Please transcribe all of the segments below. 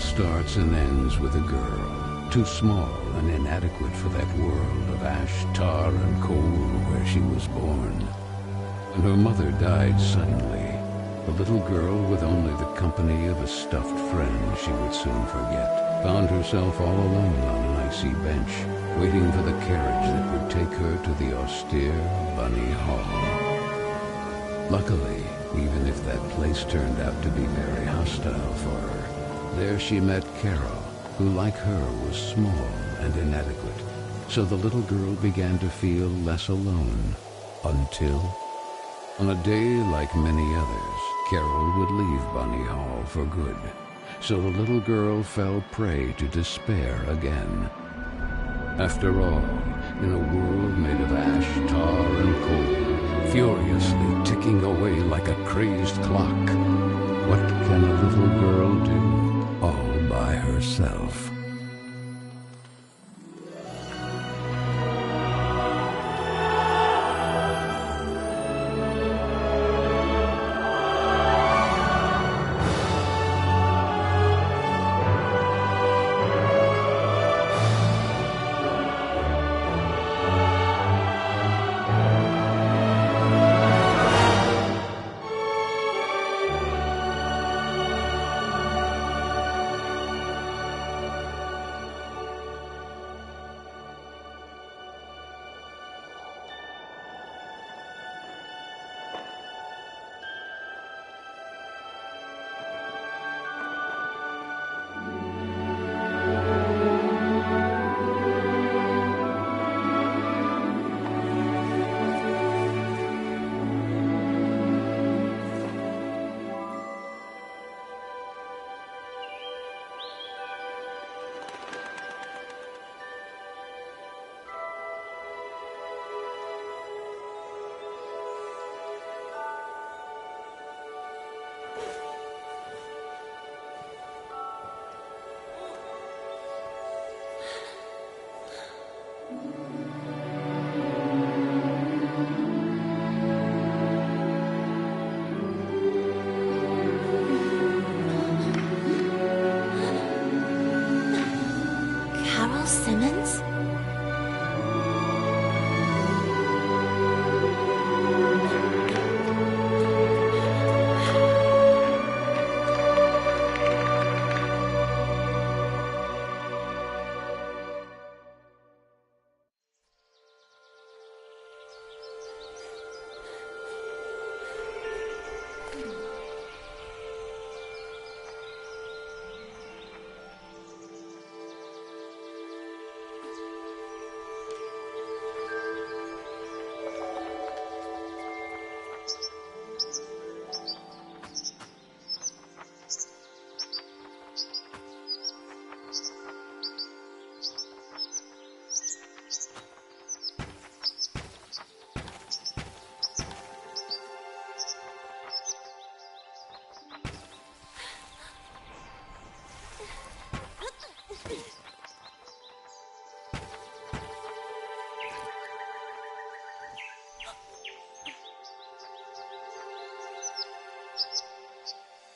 starts and ends with a girl, too small and inadequate for that world of ash, tar, and coal where she was born. When her mother died suddenly, the little girl, with only the company of a stuffed friend she would soon forget, found herself all alone on an icy bench, waiting for the carriage that would take her to the austere Bunny Hall. Luckily, even if that place turned out to be very hostile for her, there she met Carole, who like her was small and inadequate, so the little girl began to feel less alone, until, on a day like many others, Carole would leave Bunny Hall for good, so the little girl fell prey to despair again. After all, in a world made of ash, tar, and coal, furiously ticking away like a crazed clock, what can a little girl do all by herself?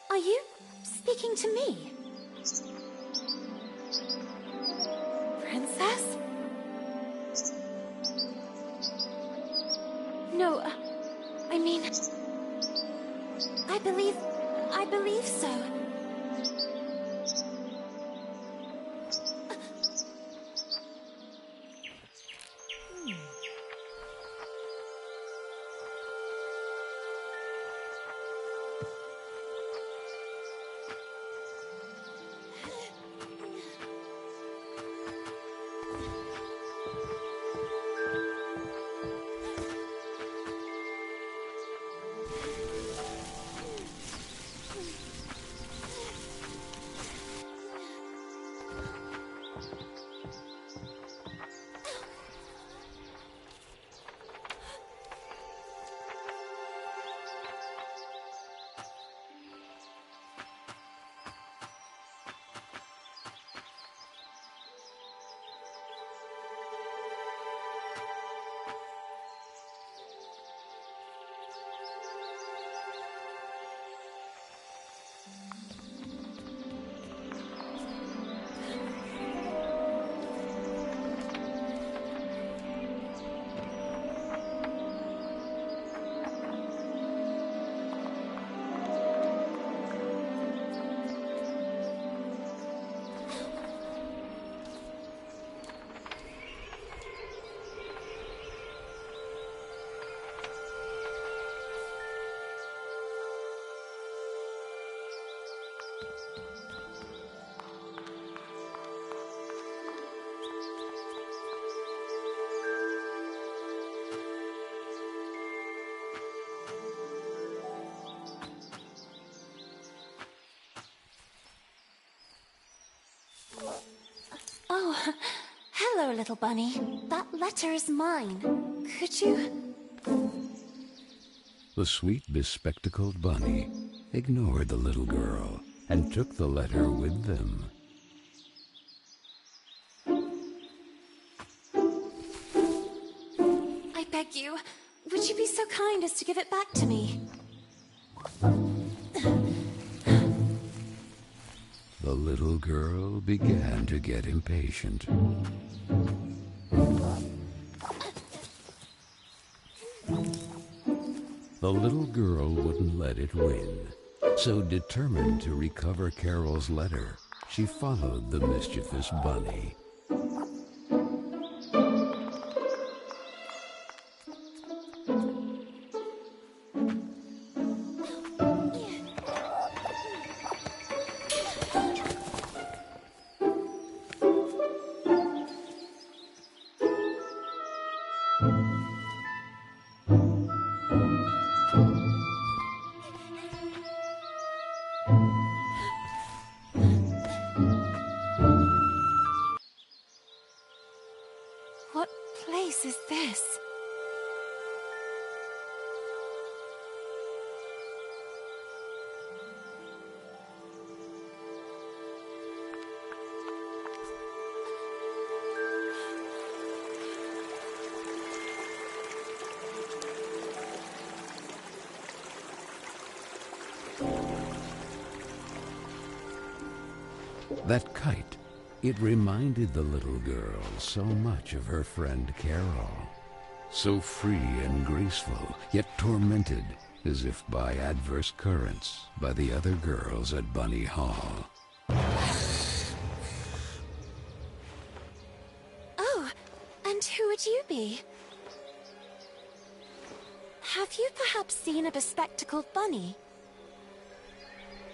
Are you speaking to me? Princess? No, I mean... I believe so. little bunny. That letter is mine. Could you? The sweet, bespectacled bunny ignored the little girl and took the letter with them. I beg you, would you be so kind as to give it back to me? The little girl began to get impatient. The little girl wouldn't let it win, so determined to recover Carole's letter, she followed the mischievous bunny. What place is this? That kite, it reminded the little girl so much of her friend Carole. So free and graceful, yet tormented, as if by adverse currents, by the other girls at Bunny Hall. Oh, and who would you be? Have you perhaps seen a bespectacled bunny?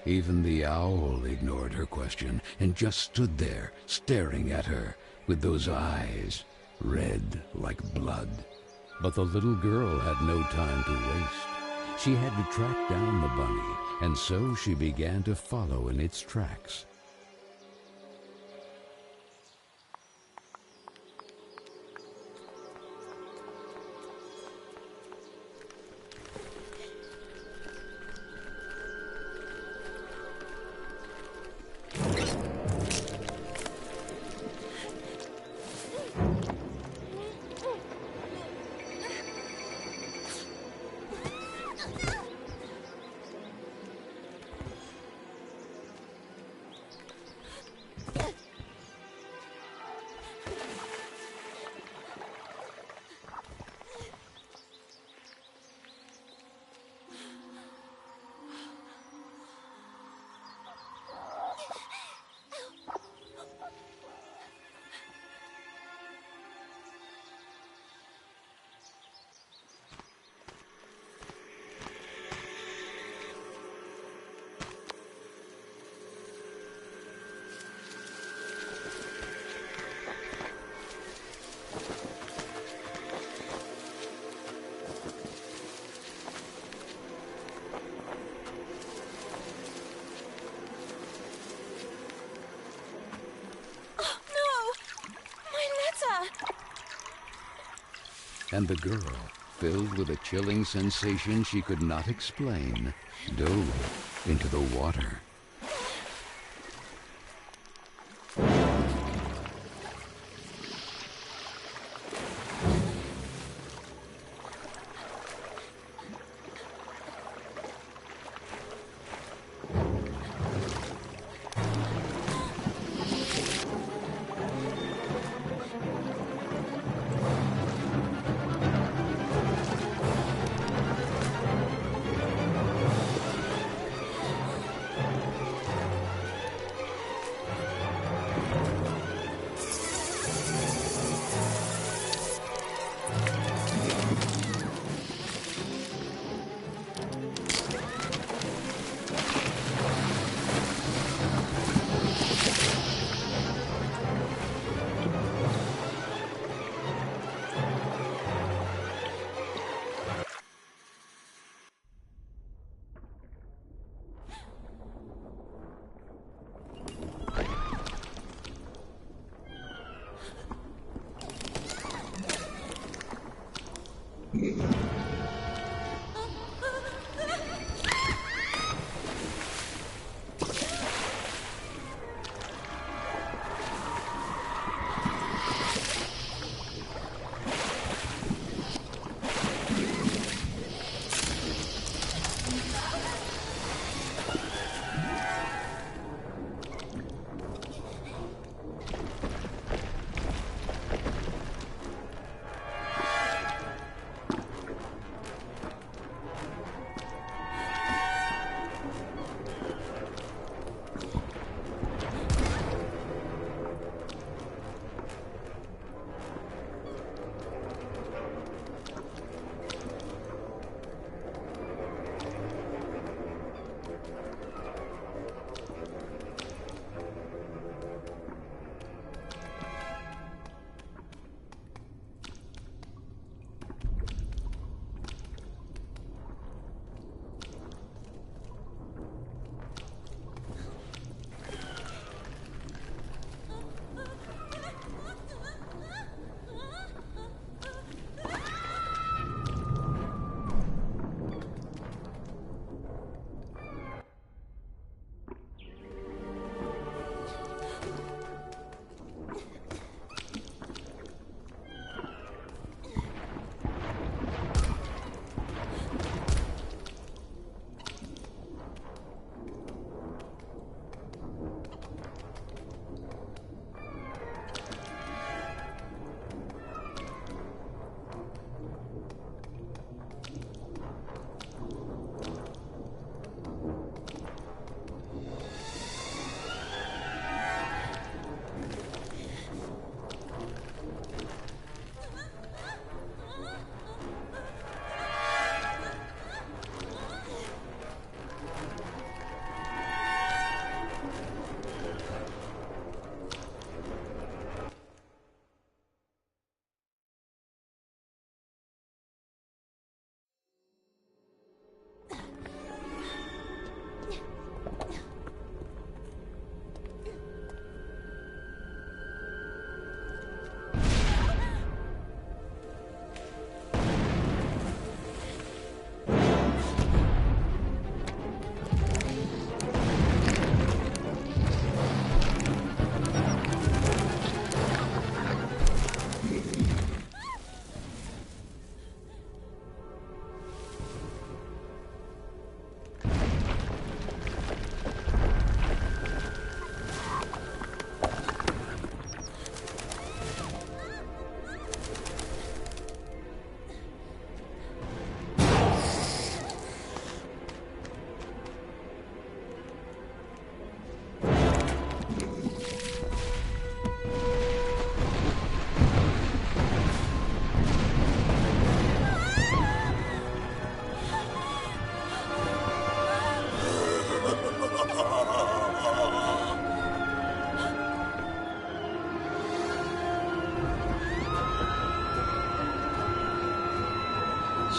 Even the owl ignored her question and just stood there, staring at her, with those eyes, red like blood. But the little girl had no time to waste. She had to track down the bunny, and so she began to follow in its tracks. And the girl, filled with a chilling sensation she could not explain, dove into the water.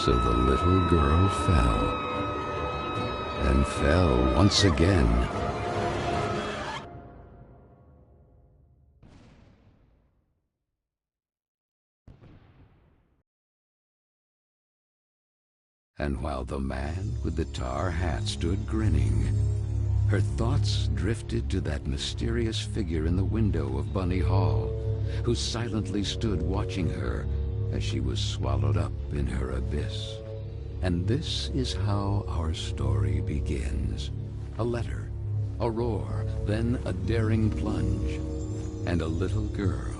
So the little girl fell, and fell once again. And while the man with the tar hat stood grinning, her thoughts drifted to that mysterious figure in the window of Bunny Hall, who silently stood watching her as she was swallowed up in her abyss. And this is how our story begins. A letter, a roar, then a daring plunge, and a little girl,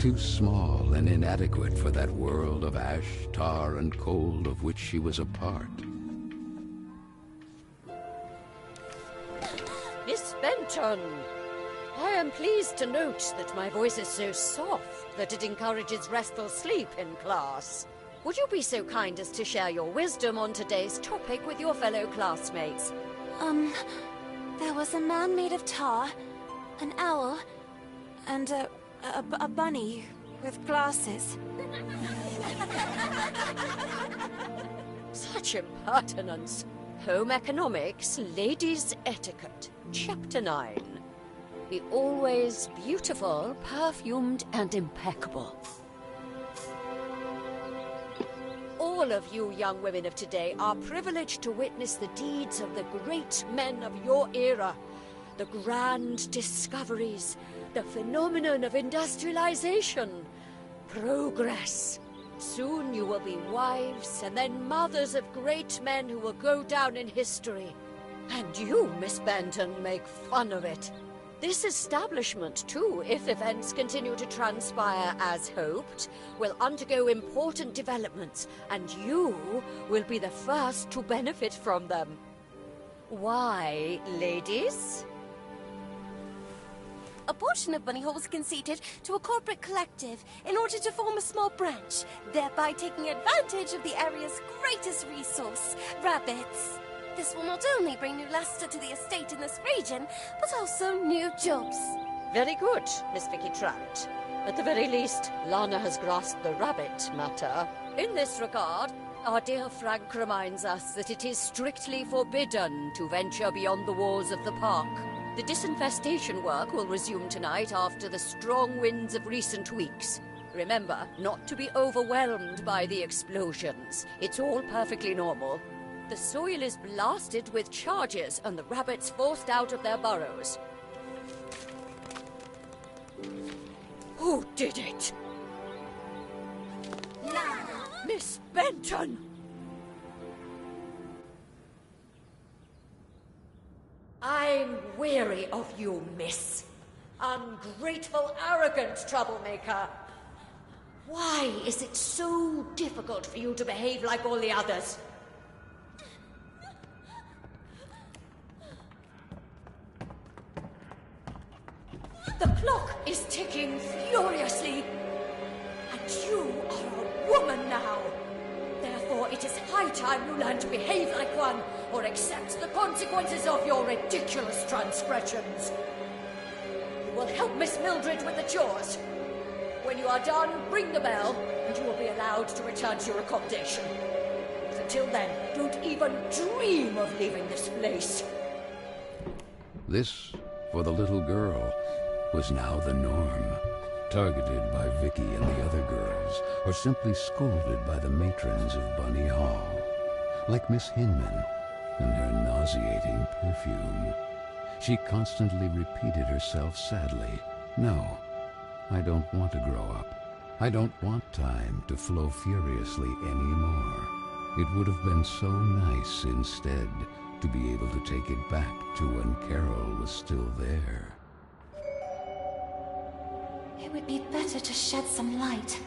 too small and inadequate for that world of ash, tar, and cold of which she was a part. Miss Benton, I am pleased to note that my voice is so soft that it encourages restful sleep in class. Would you be so kind as to share your wisdom on today's topic with your fellow classmates? There was a man made of tar, an owl, and a bunny with glasses. Such impertinence. Home Economics, Ladies' Etiquette, Chapter 9. Be always beautiful, perfumed, and impeccable. all of you young women of today are privileged to witness the deeds of the great men of your era. The grand discoveries, the phenomenon of industrialization, progress. Soon you will be wives and then mothers of great men who will go down in history. And you, Miss Benton, make fun of it. This establishment, too, if events continue to transpire as hoped, will undergo important developments, and you will be the first to benefit from them. Why, ladies? A portion of Bunny Hall was conceded to a corporate collective in order to form a small branch, thereby taking advantage of the area's greatest resource, rabbits. This will not only bring new luster to the estate in this region, but also new jobs. Very good, Miss Vicky Trout. At the very least, Lana has grasped the rabbit matter. In this regard, our dear Frank reminds us that it is strictly forbidden to venture beyond the walls of the park. The disinfestation work will resume tonight after the strong winds of recent weeks. Remember, not to be overwhelmed by the explosions. It's all perfectly normal. The soil is blasted with charges and the rabbits forced out of their burrows. Who did it? Lana! Miss Benton! I'm weary of you, miss. Ungrateful, arrogant troublemaker. Why is it so difficult for you to behave like all the others? The clock is ticking furiously, and you are a woman now. Therefore, it is high time you learn to behave like one, or accept the consequences of your ridiculous transgressions. You will help Miss Mildred with the chores. When you are done, ring the bell, and you will be allowed to return to your accommodation. But until then, don't even dream of leaving this place. This, for the little girl, was now the norm. Targeted by Vicky and the other girls, or simply scolded by the matrons of Bunny Hall. Like Miss Hinman and her nauseating perfume. She constantly repeated herself sadly, "No, I don't want to grow up. I don't want time to flow furiously anymore. It would have been so nice instead to be able to take it back to when Carole was still there." It would be better to shed some light.